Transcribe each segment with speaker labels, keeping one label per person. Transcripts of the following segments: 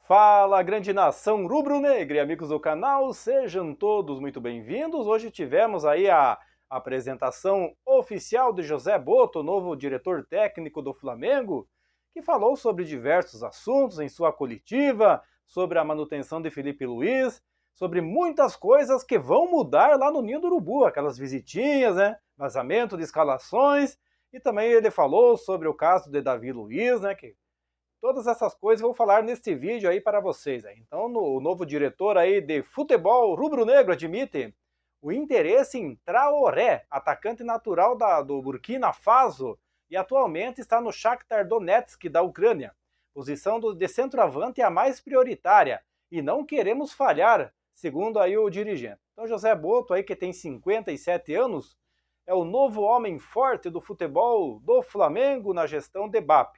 Speaker 1: Fala, grande nação rubro-negra e amigos do canal, sejam todos muito bem-vindos. Hoje tivemos aí a apresentação oficial de José Boto, novo diretor técnico do Flamengo, que falou sobre diversos assuntos em sua coletiva, sobre a manutenção de Felipe Luiz, sobre muitas coisas que vão mudar lá no Ninho do Urubu, aquelas visitinhas, né, vazamento de escalações, e também ele falou sobre o caso de Davi Luiz, né, que todas essas coisas eu vou falar neste vídeo aí para vocês. Então, o novo diretor aí de futebol rubro-negro admite o interesse em Traoré, atacante natural do Burkina Faso, e atualmente está no Shakhtar Donetsk da Ucrânia. Posição de centroavante é a mais prioritária e não queremos falhar, segundo aí o dirigente. Então, José Boto, aí que tem 57 anos, é o novo homem forte do futebol do Flamengo na gestão de BAP.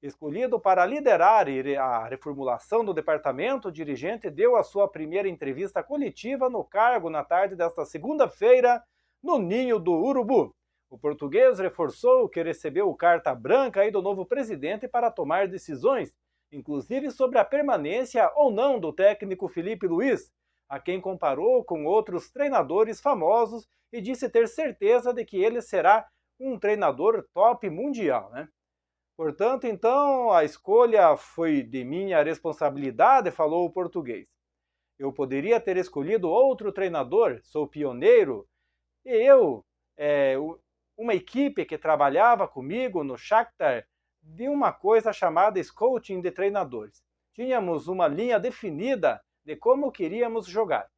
Speaker 1: Escolhido para liderar a reformulação do departamento, o dirigente deu a sua primeira entrevista coletiva no cargo na tarde desta segunda-feira, no Ninho do Urubu. O português reforçou que recebeu carta branca aí do novo presidente para tomar decisões, inclusive sobre a permanência ou não do técnico Felipe Luiz, a quem comparou com outros treinadores famosos e disse ter certeza de que ele será um treinador top mundial, né? Portanto, então, a escolha foi de minha responsabilidade, falou o português. Eu poderia ter escolhido outro treinador, sou pioneiro, e uma equipe que trabalhava comigo no Shakhtar, de uma coisa chamada scouting de treinadores. Tínhamos uma linha definida de como queríamos jogar.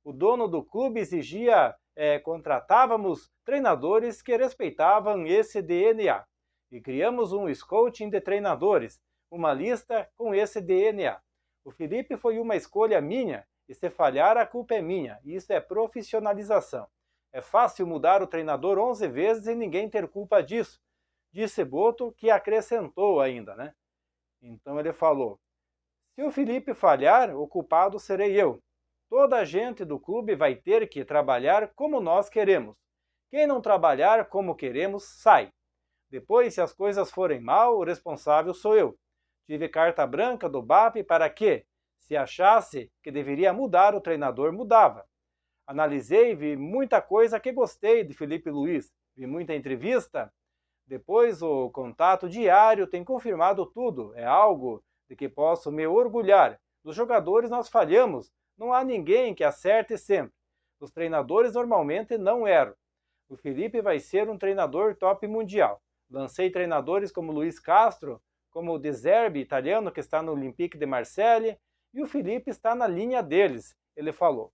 Speaker 1: O dono do clube exigia, contratávamos treinadores que respeitavam esse DNA. E criamos um scouting de treinadores, uma lista com esse DNA. O Felipe foi uma escolha minha, e se falhar a culpa é minha. Isso é profissionalização. É fácil mudar o treinador 11 vezes e ninguém ter culpa disso, disse Boto, que acrescentou ainda, né? Então ele falou, se o Felipe falhar, o culpado serei eu. Toda a gente do clube vai ter que trabalhar como nós queremos. Quem não trabalhar como queremos, sai. Depois, se as coisas forem mal, o responsável sou eu. Tive carta branca do BAP para que, se achasse que deveria mudar o treinador, mudava. Analisei, vi muita coisa que gostei de Felipe Luiz, vi muita entrevista. Depois, o contato diário tem confirmado tudo, é algo de que posso me orgulhar. Dos jogadores nós falhamos, não há ninguém que acerte sempre. Os treinadores normalmente não erram. O Felipe vai ser um treinador top mundial. Lancei treinadores como Luiz Castro, como o De Zerbi, italiano, que está no Olympique de Marseille, e o Felipe está na linha deles, ele falou.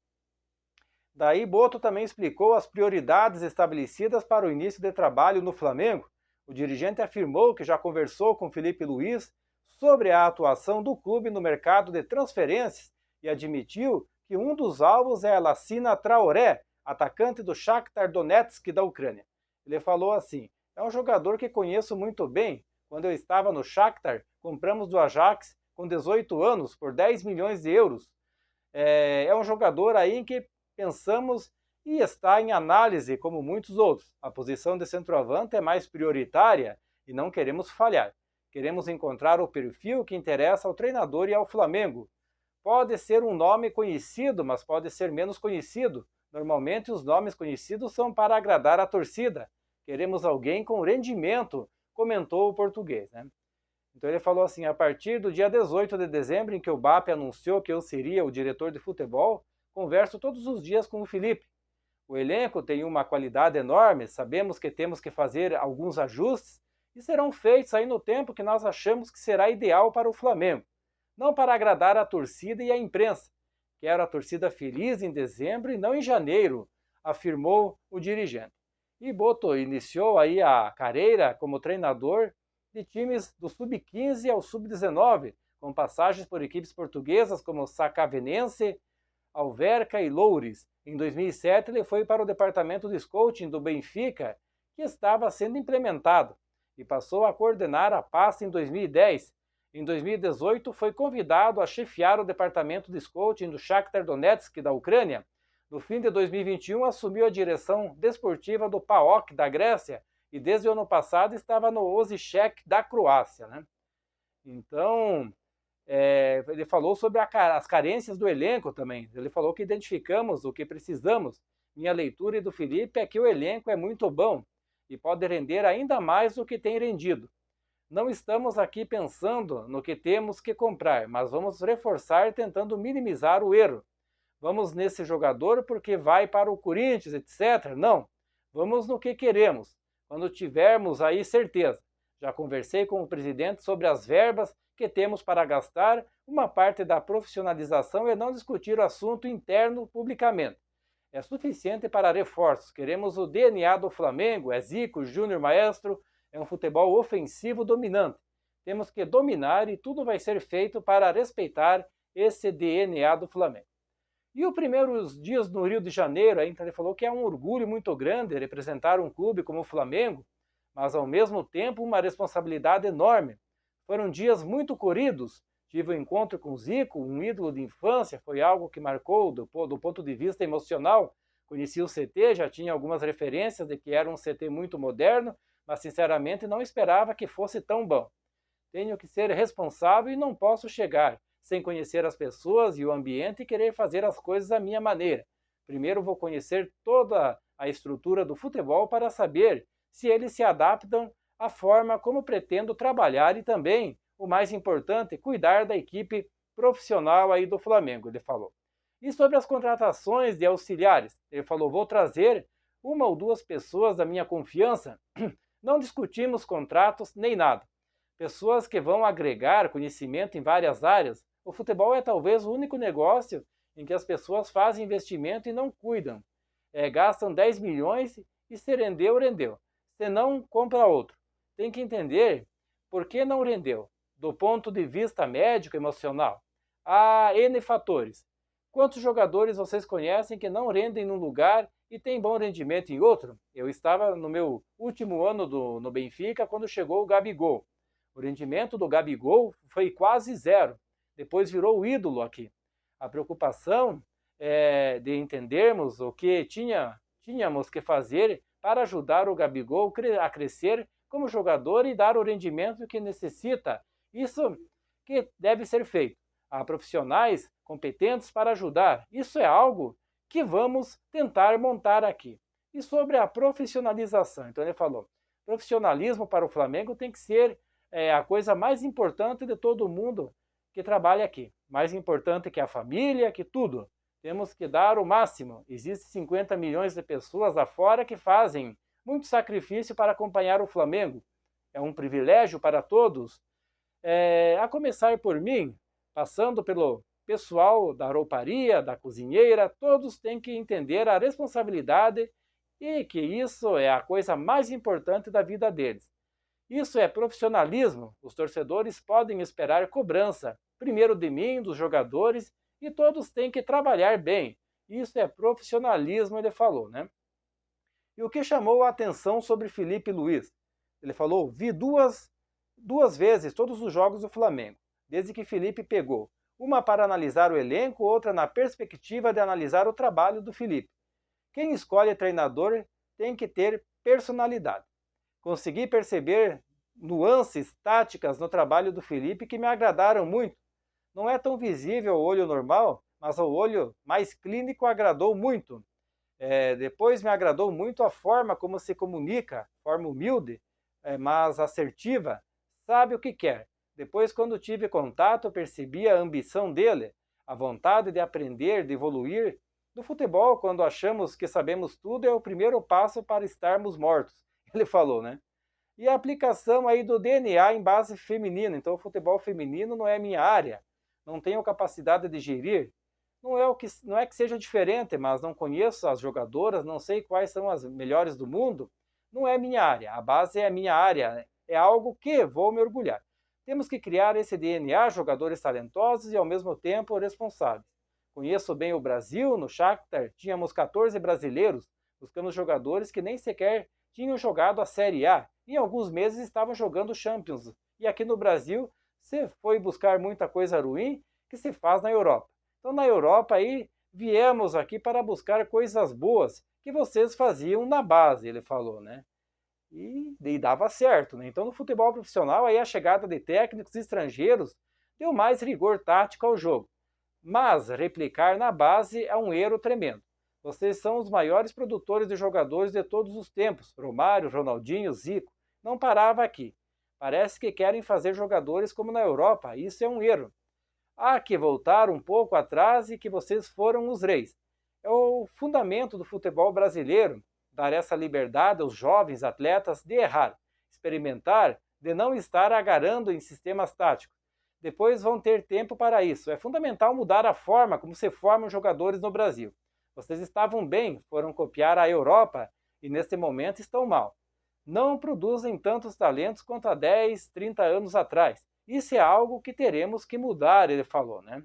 Speaker 1: Daí Boto também explicou as prioridades estabelecidas para o início de trabalho no Flamengo. O dirigente afirmou que já conversou com Felipe Luiz sobre a atuação do clube no mercado de transferências e admitiu que um dos alvos é a Lassina Traoré, atacante do Shakhtar Donetsk da Ucrânia. Ele falou assim, é um jogador que conheço muito bem. Quando eu estava no Shakhtar, compramos do Ajax com 18 anos por 10 milhões de euros. É um jogador aí em que pensamos e está em análise como muitos outros. A posição de centroavante é mais prioritária e não queremos falhar. Queremos encontrar o perfil que interessa ao treinador e ao Flamengo. Pode ser um nome conhecido, mas pode ser menos conhecido. Normalmente os nomes conhecidos são para agradar a torcida. Queremos alguém com rendimento, comentou o português, né? Então ele falou assim, a partir do dia 18 de dezembro, em que o BAP anunciou que eu seria o diretor de futebol, converso todos os dias com o Felipe. O elenco tem uma qualidade enorme, sabemos que temos que fazer alguns ajustes e serão feitos aí no tempo que nós achamos que será ideal para o Flamengo. Não para agradar a torcida e a imprensa. Quero a torcida feliz em dezembro e não em janeiro, afirmou o dirigente. E Boto iniciou aí a carreira como treinador de times do sub-15 ao sub-19, com passagens por equipes portuguesas como Sacavenense, Alverca e Loures. Em 2007 ele foi para o departamento de scouting do Benfica, que estava sendo implementado, e passou a coordenar a pasta em 2010. Em 2018 foi convidado a chefiar o departamento de scouting do Shakhtar Donetsk da Ucrânia. No fim de 2021, assumiu a direção desportiva do PAOK da Grécia e desde o ano passado estava no Osijek da Croácia, né? Então, Ele falou sobre as carências do elenco também. Ele falou que identificamos o que precisamos. Minha leitura e do Felipe é que o elenco é muito bom e pode render ainda mais do que tem rendido. Não estamos aqui pensando no que temos que comprar, mas vamos reforçar tentando minimizar o erro. Vamos nesse jogador porque vai para o Corinthians, etc. Não, vamos no que queremos, quando tivermos aí certeza. Já conversei com o presidente sobre as verbas que temos para gastar. Uma parte da profissionalização é não discutir o assunto interno publicamente. É suficiente para reforços. Queremos o DNA do Flamengo, é Zico, Júnior, Maestro, é um futebol ofensivo dominante. Temos que dominar e tudo vai ser feito para respeitar esse DNA do Flamengo. E os primeiros dias no Rio de Janeiro, então ele falou que é um orgulho muito grande representar um clube como o Flamengo, mas ao mesmo tempo uma responsabilidade enorme. Foram dias muito corridos. Tive um encontro com o Zico, um ídolo de infância, foi algo que marcou do ponto de vista emocional. Conheci o CT, já tinha algumas referências de que era um CT muito moderno, mas sinceramente não esperava que fosse tão bom. Tenho que ser responsável e não posso chegar sem conhecer as pessoas e o ambiente e querer fazer as coisas à minha maneira. Primeiro vou conhecer toda a estrutura do futebol para saber se eles se adaptam à forma como pretendo trabalhar e também, o mais importante, cuidar da equipe profissional aí do Flamengo, ele falou. E sobre as contratações de auxiliares, ele falou, vou trazer uma ou duas pessoas da minha confiança. Não discutimos contratos nem nada. Pessoas que vão agregar conhecimento em várias áreas. O futebol é talvez o único negócio em que as pessoas fazem investimento e não cuidam. Gastam 10 milhões e se rendeu, rendeu. Se não, compra outro. Tem que entender por que não rendeu. Do ponto de vista médico, emocional, há N fatores. Quantos jogadores vocês conhecem que não rendem num lugar e têm bom rendimento em outro? Eu estava no meu último ano no Benfica quando chegou o Gabigol. O rendimento do Gabigol foi quase zero. Depois virou o ídolo aqui. A preocupação é de entendermos o que tínhamos que fazer para ajudar o Gabigol a crescer como jogador e dar o rendimento que necessita. Isso que deve ser feito. Há profissionais competentes para ajudar. Isso é algo que vamos tentar montar aqui. E sobre a profissionalização, então ele falou, profissionalismo para o Flamengo tem que ser a coisa mais importante de todo mundo que trabalha aqui. Mais importante que a família, que tudo. Temos que dar o máximo. Existem 50 milhões de pessoas lá fora que fazem muito sacrifício para acompanhar o Flamengo. É um privilégio para todos. A começar por mim, passando pelo pessoal da rouparia, da cozinheira, todos têm que entender a responsabilidade e que isso é a coisa mais importante da vida deles. Isso é profissionalismo. Os torcedores podem esperar cobrança, primeiro de mim, dos jogadores, e todos têm que trabalhar bem. Isso é profissionalismo, ele falou, né? E o que chamou a atenção sobre Felipe Luiz? Ele falou, vi duas vezes todos os jogos do Flamengo, desde que Felipe pegou. Uma para analisar o elenco, outra na perspectiva de analisar o trabalho do Felipe. Quem escolhe treinador tem que ter personalidade. Consegui perceber nuances táticas no trabalho do Felipe que me agradaram muito. Não é tão visível ao olho normal, mas ao olho mais clínico agradou muito. Depois me agradou muito a forma como se comunica, forma humilde, mas assertiva, sabe o que quer. Depois, quando tive contato, percebi a ambição dele, a vontade de aprender, de evoluir. No futebol, quando achamos que sabemos tudo, é o primeiro passo para estarmos mortos. Ele falou, né? E a aplicação aí do DNA em base feminina. Então, o futebol feminino não é minha área. Não tenho capacidade de gerir. Não é que seja diferente, mas não conheço as jogadoras, não sei quais são as melhores do mundo. Não é minha área. A base é a minha área. É algo que vou me orgulhar. Temos que criar esse DNA, jogadores talentosos e ao mesmo tempo responsáveis. Conheço bem o Brasil, no Shakhtar tínhamos 14 brasileiros, buscamos jogadores que nem sequer tinham jogado a Série A, e em alguns meses estavam jogando Champions. E aqui no Brasil, se foi buscar muita coisa ruim que se faz na Europa. Então na Europa aí, viemos aqui para buscar coisas boas que vocês faziam na base, ele falou, né? E dava certo, né? Então no futebol profissional aí a chegada de técnicos estrangeiros deu mais rigor tático ao jogo. Mas replicar na base é um erro tremendo. Vocês são os maiores produtores de jogadores de todos os tempos. Romário, Ronaldinho, Zico. Não parava aqui. Parece que querem fazer jogadores como na Europa. Isso é um erro. Há que voltar um pouco atrás e que vocês foram os reis. É o fundamento do futebol brasileiro, dar essa liberdade aos jovens atletas de errar, experimentar, de não estar agarrando em sistemas táticos. Depois vão ter tempo para isso. É fundamental mudar a forma como se formam jogadores no Brasil. Vocês estavam bem, foram copiar a Europa e neste momento estão mal. Não produzem tantos talentos quanto há 10, 30 anos atrás. Isso é algo que teremos que mudar, ele falou, né?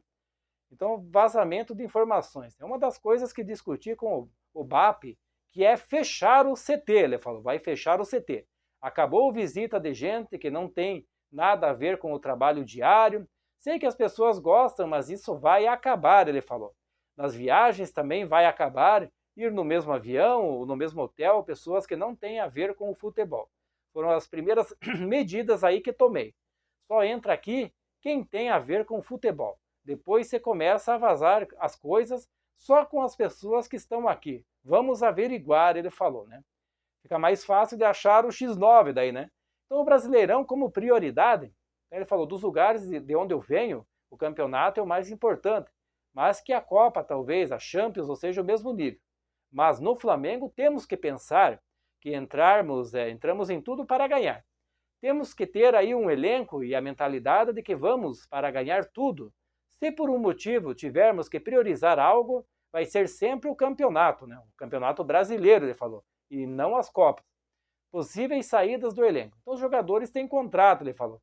Speaker 1: Então, vazamento de informações. É uma das coisas que discuti com o BAP, que é fechar o CT, ele falou, vai fechar o CT. Acabou visita de gente que não tem nada a ver com o trabalho diário. Sei que as pessoas gostam, mas isso vai acabar, ele falou. Nas viagens também vai acabar, ir no mesmo avião ou no mesmo hotel, pessoas que não têm a ver com o futebol. Foram as primeiras medidas aí que tomei. Só entra aqui quem tem a ver com futebol. Depois você começa a vazar as coisas só com as pessoas que estão aqui. Vamos averiguar, ele falou, né? Fica mais fácil de achar o X9 daí, né? Então o Brasileirão como prioridade, ele falou, dos lugares de onde eu venho, o campeonato é o mais importante, mas que a Copa talvez, a Champions, ou seja, o mesmo nível. Mas no Flamengo temos que pensar que entramos em tudo para ganhar. Temos que ter aí um elenco e a mentalidade de que vamos para ganhar tudo. Se por um motivo tivermos que priorizar algo, vai ser sempre o campeonato, né? O campeonato brasileiro, ele falou, e não as Copas. Possíveis saídas do elenco. Então os jogadores têm contrato, ele falou.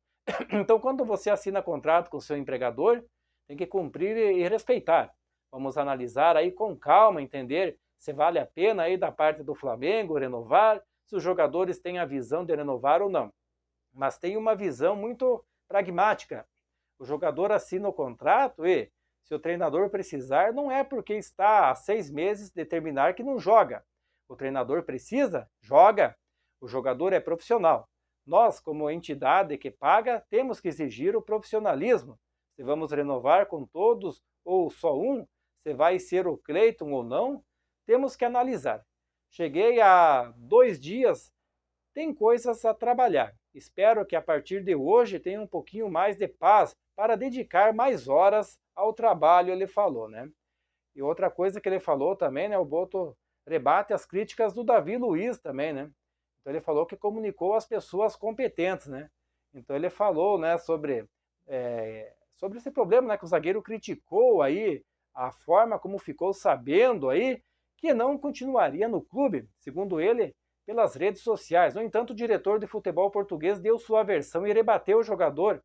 Speaker 1: Então quando você assina contrato com o seu empregador, tem que cumprir e respeitar. Vamos analisar aí com calma, entender se vale a pena aí da parte do Flamengo renovar, se os jogadores têm a visão de renovar ou não. Mas tem uma visão muito pragmática. O jogador assina o contrato e, se o treinador precisar, não é porque está há 6 meses de terminar que não joga. O treinador precisa, joga. O jogador é profissional. Nós, como entidade que paga, temos que exigir o profissionalismo. Se vamos renovar com todos ou só um, se vai ser o Cleiton ou não, temos que analisar. Cheguei há 2 dias, tem coisas a trabalhar. Espero que a partir de hoje tenha um pouquinho mais de paz para dedicar mais horas ao trabalho, ele falou, né? E outra coisa que ele falou também, né, o Boto rebate as críticas do Davi Luiz também, né? Então ele falou que comunicou às pessoas competentes, né? Então ele falou, né, sobre esse problema, né, que o zagueiro criticou aí a forma como ficou sabendo aí que não continuaria no clube, segundo ele, pelas redes sociais. No entanto, o diretor de futebol português deu sua versão e rebateu o jogador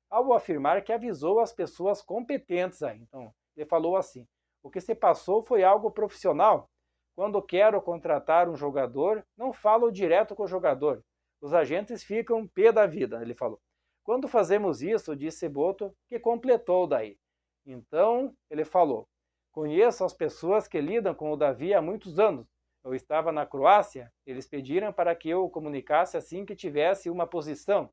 Speaker 1: ao afirmar que avisou as pessoas competentes aí. Então, ele falou assim: o que se passou foi algo profissional. Quando quero contratar um jogador, não falo direto com o jogador. Os agentes ficam pé da vida, ele falou. Quando fazemos isso, disse Boto, que completou daí. Então, ele falou: conheço as pessoas que lidam com o Davi há muitos anos. Eu estava na Croácia, eles pediram para que eu comunicasse assim que tivesse uma posição.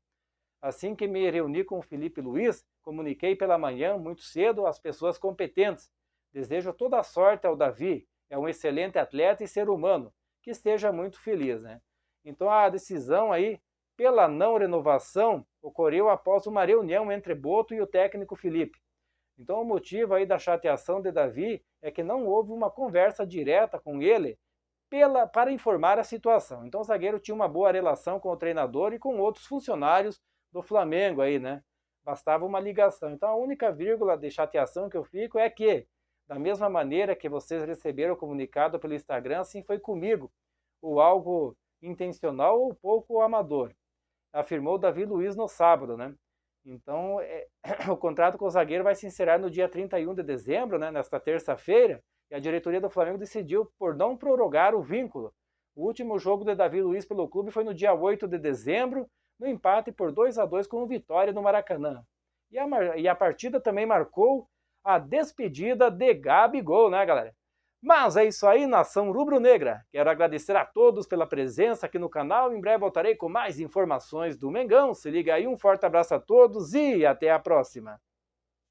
Speaker 1: Assim que me reuni com o Felipe Luiz, comuniquei pela manhã, muito cedo, às pessoas competentes. Desejo toda a sorte ao Davi, é um excelente atleta e ser humano, que esteja muito feliz, né? Então a decisão aí, pela não renovação, ocorreu após uma reunião entre Boto e o técnico Felipe. Então o motivo aí da chateação de Davi é que não houve uma conversa direta com ele para informar a situação. Então o zagueiro tinha uma boa relação com o treinador e com outros funcionários do Flamengo aí, né? Bastava uma ligação. Então a única vírgula de chateação que eu fico é que, da mesma maneira que vocês receberam o comunicado pelo Instagram, assim foi comigo, ou algo intencional ou pouco amador, afirmou Davi Luiz no sábado, né? Então o contrato com o zagueiro vai se encerrar no dia 31 de dezembro, né? Nesta terça-feira, e a diretoria do Flamengo decidiu por não prorrogar o vínculo. O último jogo de Davi Luiz pelo clube foi no dia 8 de dezembro, no empate por 2-2 com o Vitória no Maracanã. E a partida também marcou a despedida de Gabigol, né, galera? Mas é isso aí, nação rubro-negra. Quero agradecer a todos pela presença aqui no canal. Em breve voltarei com mais informações do Mengão. Se liga aí, um forte abraço a todos e até a próxima.